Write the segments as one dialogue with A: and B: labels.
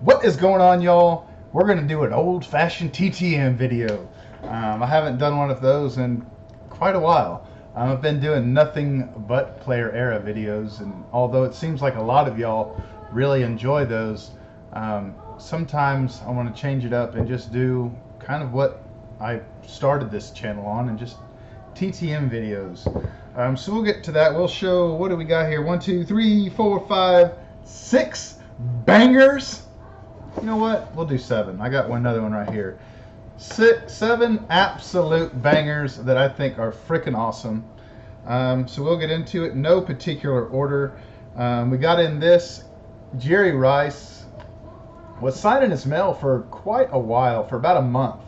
A: What is going on, y'all? We're going to do an old-fashioned TTM video. I haven't done one of those in quite a while. I've been doing nothing but player era videos, and although it seems like a lot of y'all really enjoy those, sometimes I want to change it up and just do kind of what I started this channel on, and just TTM videos. So we'll get to that. We'll show, what do we got here? 1, 2, 3, 4, 5, 6 bangers. You know what? We'll do 7. I got another one right here. 7 absolute bangers that I think are freaking awesome. So we'll get into it. No particular order. We got in this. Jerry Rice was signing his mail for quite a while, for about a month.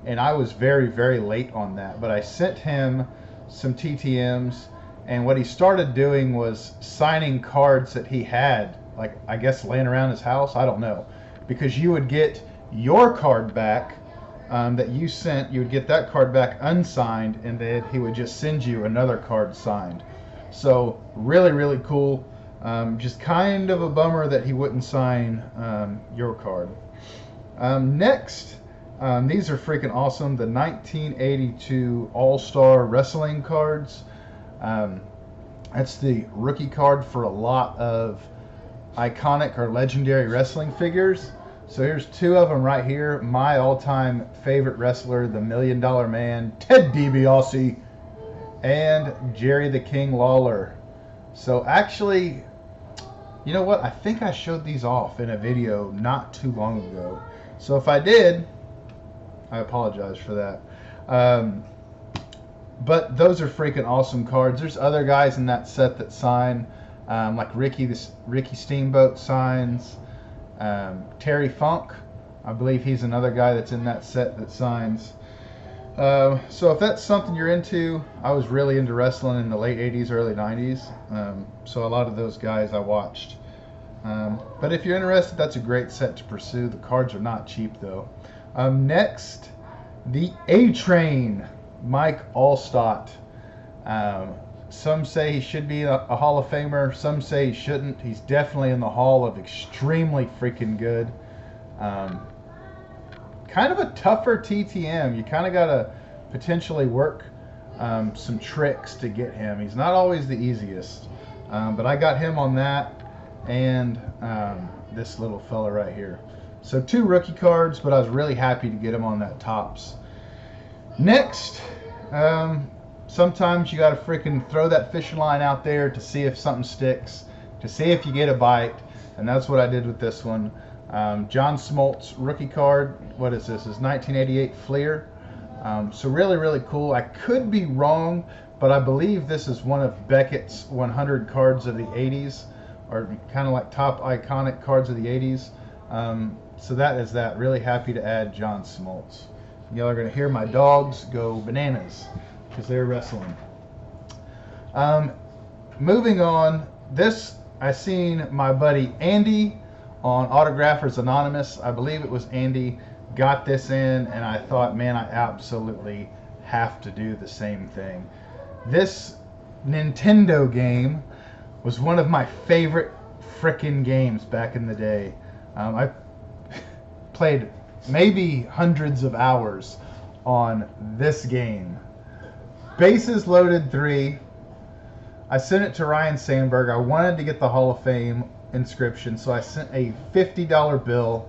A: And I was very, very late on that. But I sent him some TTMs. And what he started doing was signing cards that he had, like, I guess, laying around his house. I don't know. Because you would get your card back that you sent, you would get that card back unsigned, and then he would just send you another card signed. So really, really cool. Just kind of a bummer that he wouldn't sign your card. Next, these are freaking awesome. The 1982 All-Star Wrestling cards. That's the rookie card for a lot of iconic or legendary wrestling figures. So here's 2 of them right here. My all-time favorite wrestler, the $1 Million Man, Ted DiBiase, and Jerry the King Lawler. So actually, you know what? I think I showed these off in a video not too long ago. So if I did, I apologize for that. But those are freaking awesome cards. There's other guys in that set that sign. Like Ricky Steamboat signs. Terry Funk, I believe he's another guy that's in that set that signs. So if that's something you're into, I was really into wrestling in the late 80s, early 90s. So a lot of those guys I watched. But if you're interested, that's a great set to pursue. The cards are not cheap though. Next, the A-Train, Mike Alstott. Some say he should be a Hall of Famer. Some say he shouldn't. He's definitely in the Hall of extremely freaking good. Kind of a tougher TTM. You kind of got to potentially work some tricks to get him. He's not always the easiest. But I got him on that and this little fella right here. So 2 rookie cards, but I was really happy to get him on that Topps. Next, sometimes you got to freaking throw that fishing line out there to see if something sticks, to see if you get a bite, and that's what I did with this one. John Smoltz rookie card. What is this? This is 1988 Fleer. So really, really cool. I could be wrong, but I believe this is one of Beckett's 100 cards of the 80s, or kind of like top iconic cards of the 80s. So that is that. Really happy to add John Smoltz. Y'all are going to hear my dogs go bananas because they're wrestling. Moving on, this I seen my buddy Andy on Autographers Anonymous. I believe it was Andy got this in, and I thought, man, I absolutely have to do the same thing. This Nintendo game was one of my favorite frickin' games back in the day. I played maybe hundreds of hours on this game. Bases Loaded 3. I sent it to Ryan Sandberg. I wanted to get the Hall of Fame inscription, so I sent a $50 bill,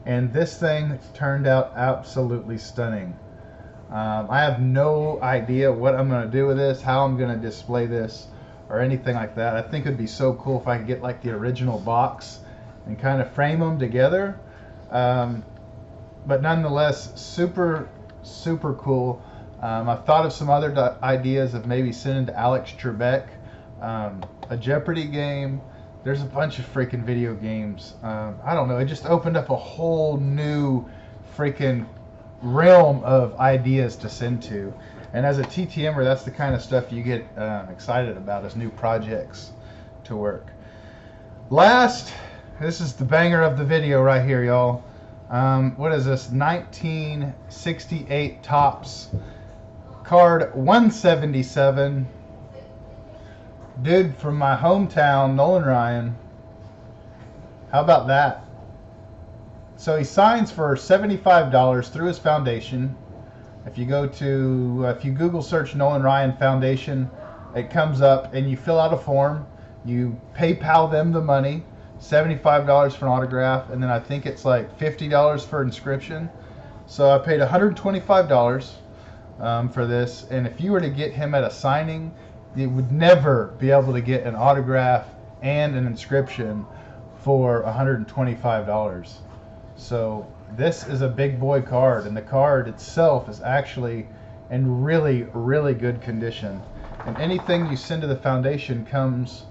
A: and this thing turned out absolutely stunning. I have no idea what I'm going to do with this, how I'm going to display this, or anything like that. I think it would be so cool if I could get like the original box and kind of frame them together. But nonetheless, super, super cool. I've thought of some other ideas of maybe sending to Alex Trebek, a Jeopardy game. There's a bunch of freaking video games. I don't know. It just opened up a whole new freaking realm of ideas to send to. And as a TTMer, that's the kind of stuff you get excited about, as new projects to work. Last, this is the banger of the video right here, y'all. What is this? 1968 Topps card 177. Dude from my hometown, Nolan Ryan. How about that? So he signs for $75 through his foundation. If you go to, if you Google search Nolan Ryan Foundation, it comes up and you fill out a form. You PayPal them the money, $75 for an autograph, and then I think it's like $50 for inscription. So I paid $125 for this, and if you were to get him at a signing, you would never be able to get an autograph and an inscription for $125. So this is a big boy card, and the card itself is actually in really, really good condition. And anything you send to the foundation comes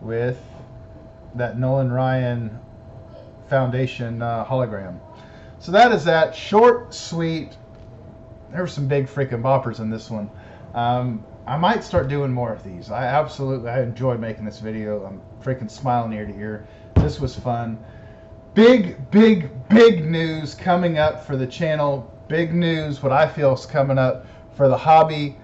A: with that Nolan Ryan Foundation hologram. So that is that. Short, sweet. There were some big freaking boppers in this one. I might start doing more of these. I enjoyed making this video. I'm freaking smiling ear to ear. This was fun. Big, big, big news coming up for the channel. Big news, what I feel is coming up for the hobby.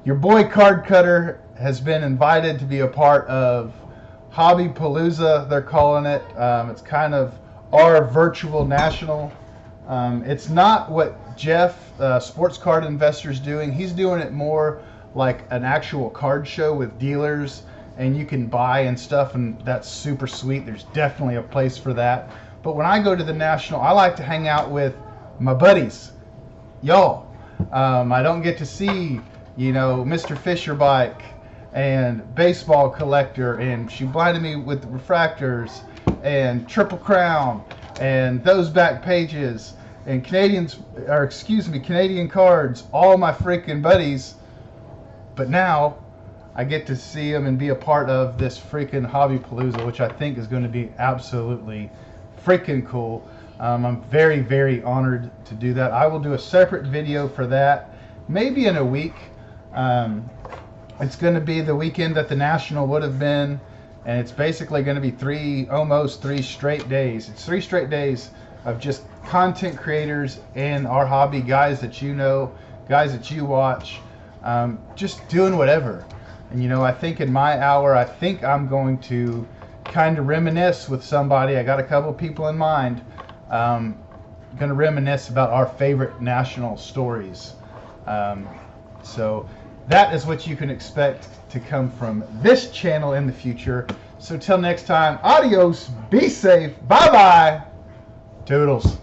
A: Your boy CardCutter has been invited to be a part of Hobby Palooza, they're calling it. It's kind of our virtual national. It's not what Jeff, Sports Card Investor's doing. He's doing it more like an actual card show with dealers, and you can buy and stuff, and that's super sweet. There's definitely a place for that. But when I go to the national, I like to hang out with my buddies, y'all. I don't get to see, you know, Mr. Fisher Bike and Baseball Collector, and she blinded me with the refractors and Triple Crown and those back pages and Canadian cards, all my freaking buddies. But now I get to see them and be a part of this freaking Hobby Palooza, which I think is going to be absolutely freaking cool. I'm very, very honored to do that. I will do a separate video for that, maybe in a week. It's going to be the weekend that the National would have been, and it's basically going to be almost three straight days. It's 3 straight days of just content creators and our hobby, guys that you know, guys that you watch, just doing whatever. And you know, I think in my hour, I think I'm going to kind of reminisce with somebody. I got a couple people in mind. Going to reminisce about our favorite national stories. So that is what you can expect to come from this channel in the future. So till next time, adios, be safe, bye-bye, toodles.